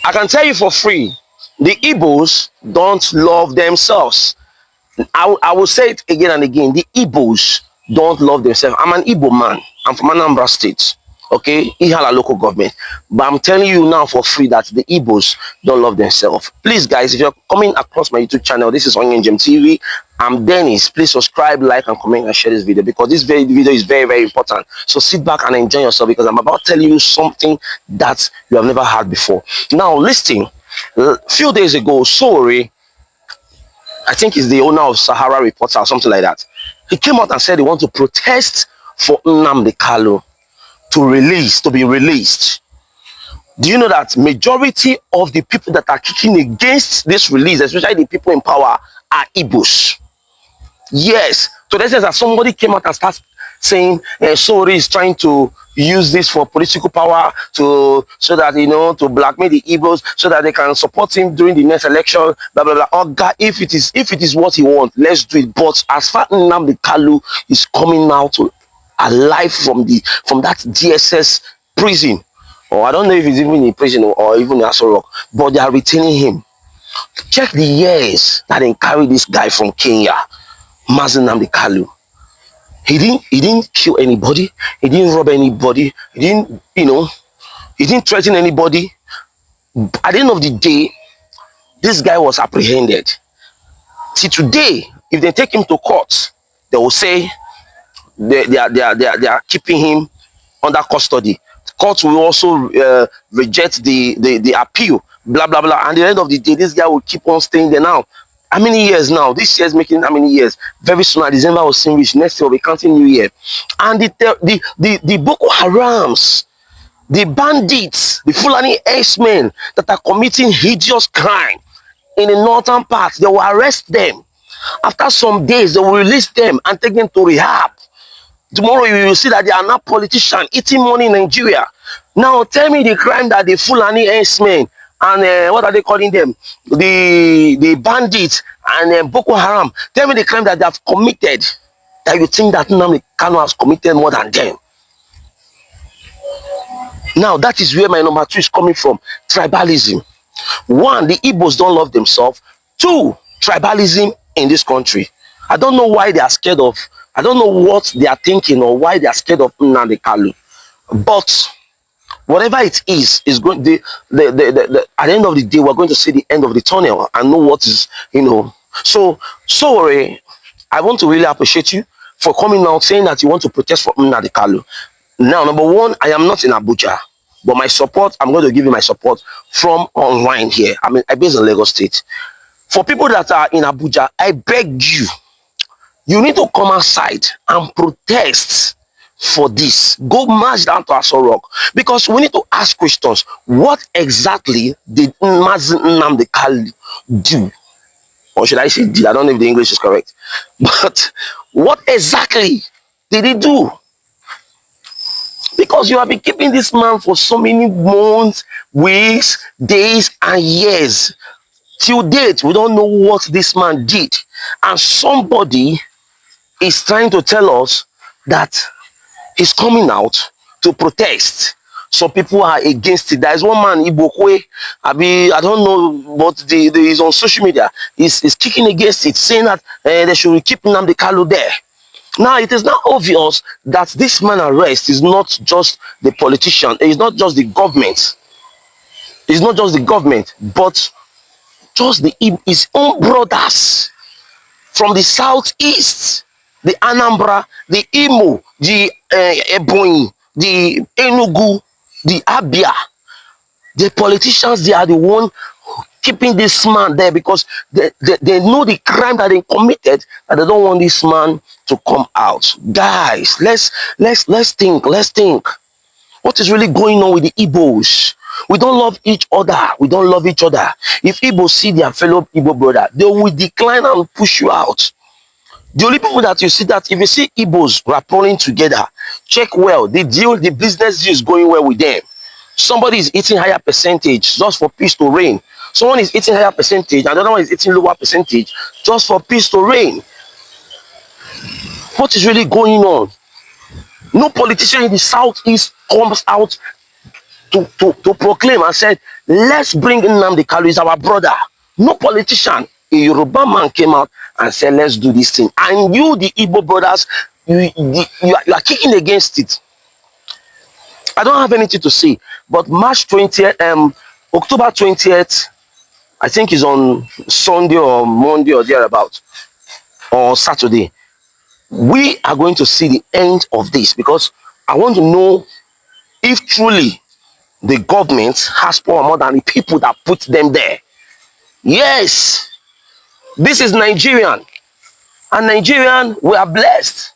I can tell you for free, the Igbos don't love themselves. I will say it again and again. The Igbos don't love themselves. I'm an Igbo man. I'm from Anambra State. Okay, Ihala local government. But I'm telling you now for free that the Igbos don't love themselves. Please, guys, if you're coming across my YouTube channel, this is Onyenjem TV. I'm Dennis. Please subscribe, like, and comment and share this video because this video is very, very important. So sit back and enjoy yourself because I'm about to tell you something that you have never heard before. Now, listen. A few days ago, Sowore, I think he's the owner of Sahara Reporter or something like that. He came out and said he wants to protest for Nnamdi Kanu to be released. Do you know that majority of the people that are kicking against this release, especially the people in power, are Igbos? Yes. So this is that somebody came out and started saying Sowore is trying to use this for political power so that to blackmail the Igbos so that they can support him during the next election, blah blah blah. Oh God, if it is what he wants, let's do it. But as far as Nnamdi Kanu is coming out alive from that DSS prison, or I don't know if he's even in prison or even in Aso Rock, but they are retaining him. Check the years that they carry this guy from Kenya, Mazi Nnamdi Kanu. He didn't kill anybody. He didn't rob anybody. He didn't threaten anybody. At the end of the day, this guy was apprehended. See, today, if they take him to court, they will say they are keeping him under custody. Court will also reject the appeal, blah blah blah. And at the end of the day, this guy will keep on staying there now. How many years now? This year is making how many years? Very soon, at December will soon reach. Next year we'll be counting New Year. And the Boko Harams, the bandits, the Fulani X-men that are committing hideous crime in the northern part, they will arrest them. After some days, they will release them and take them to rehab. Tomorrow you will see that they are not politicians eating money in Nigeria. Now tell me the crime that the Fulani X-men and what are they calling them? The bandits and Boko Haram. Tell me the crime that they have committed that you think that Nnamdi Kanu has committed more than them. Now that is where my number 2 is coming from. Tribalism. 1, the Igbos don't love themselves. 2, tribalism in this country. I don't know why they are scared of. I don't know what they are thinking or why they are scared of Nnamdi Kanu. But whatever it is going at the end of the day, we're going to see the end of the tunnel and know what is, So, Sowore, I want to really appreciate you for coming out saying that you want to protest for Nnamdi Kanu. Now, number 1, I am not in Abuja, but my support, I'm going to give you my support from online here. I'm based in Lagos State. For people that are in Abuja, I beg you, you need to come outside and protest for this. Go march down to Aso Rock because we need to ask questions. What exactly did Mazi Nnamdi Kanu do? Or should I say did? I don't know if the English is correct. But what exactly did he do? Because you have been keeping this man for so many months, weeks, days, and years. Till date, we don't know what this man did. And somebody is trying to tell us that he's coming out to protest. Some people are against it. There is one man, Igbo, I don't know, but he's on social media. He's kicking against it, saying that they should keep Nnamdi Kanu there. Now, it is now obvious that this man arrest is not just the politician. It's not just the government. It's not just the government, but just his own brothers from the southeast, the Anambra, the Imo, the Ebonyi, the Enugu, the Abia. The politicians, they are the one keeping this man there because they know the crime that they committed and they don't want this man to come out. Guys, let's think. What is really going on with the Igbos? We don't love each other. We don't love each other. If Igbos see their fellow Igbo brother, they will decline and push you out. The only people that you see that if you see Igbos rappelling together, check well. The business deal is going well with them. Somebody is eating higher percentage just for peace to reign. Someone is eating higher percentage and the other one is eating lower percentage just for peace to reign. What is really going on? No politician in the southeast comes out to proclaim and said Let's bring Nnamdi Kanu. He's our brother. No politician. A Yoruba man came out and said, let's do this thing. And you, the Igbo brothers, you are kicking against it. I don't have anything to say. But March 20th, October 20th, I think is on Sunday or Monday or thereabout, or Saturday. We are going to see the end of this, because I want to know if truly the government has power more than the people that put them there. Yes, this is Nigerian, and Nigerian, we are blessed.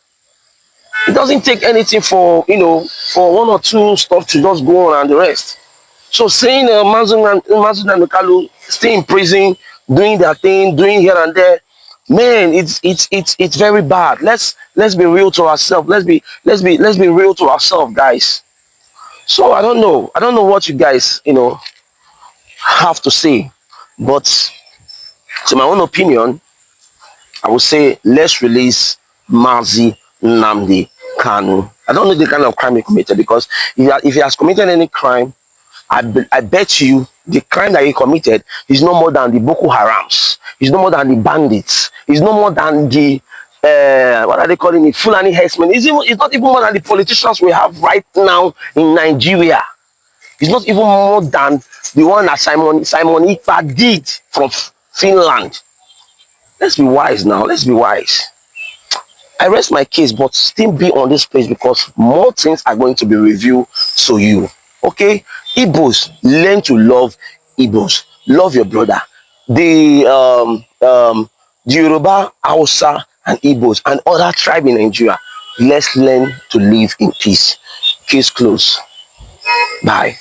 It doesn't take anything for, for one or two stuff to just go on and the rest. So saying Mazi Nnamdi Kanu stay in prison, doing their thing, doing here and there, man, it's very bad. Let's be real to ourselves. Let's be real to ourselves, guys. So I don't know what you guys have to say, but to my own opinion, I would say let's release Mazi Nnamdi Kanu. I don't know the kind of crime he committed, because if he has committed any crime, I bet you the crime that he committed is no more than the Boko Harams. It's no more than the bandits. It's no more than the what are they calling it? Fulani herdsmen. It's not even more than the politicians we have right now in Nigeria. It's not even more than the one that Simon Ifa did from Finland. Let's be wise now. Let's be wise. I rest my case, but still be on this place, because more things are going to be revealed to you. Okay? Igbos, learn to love Igbos. Love your brother. The Yoruba, Hausa, and Igbos, and other tribes in Nigeria, let's learn to live in peace. Case closed. Bye.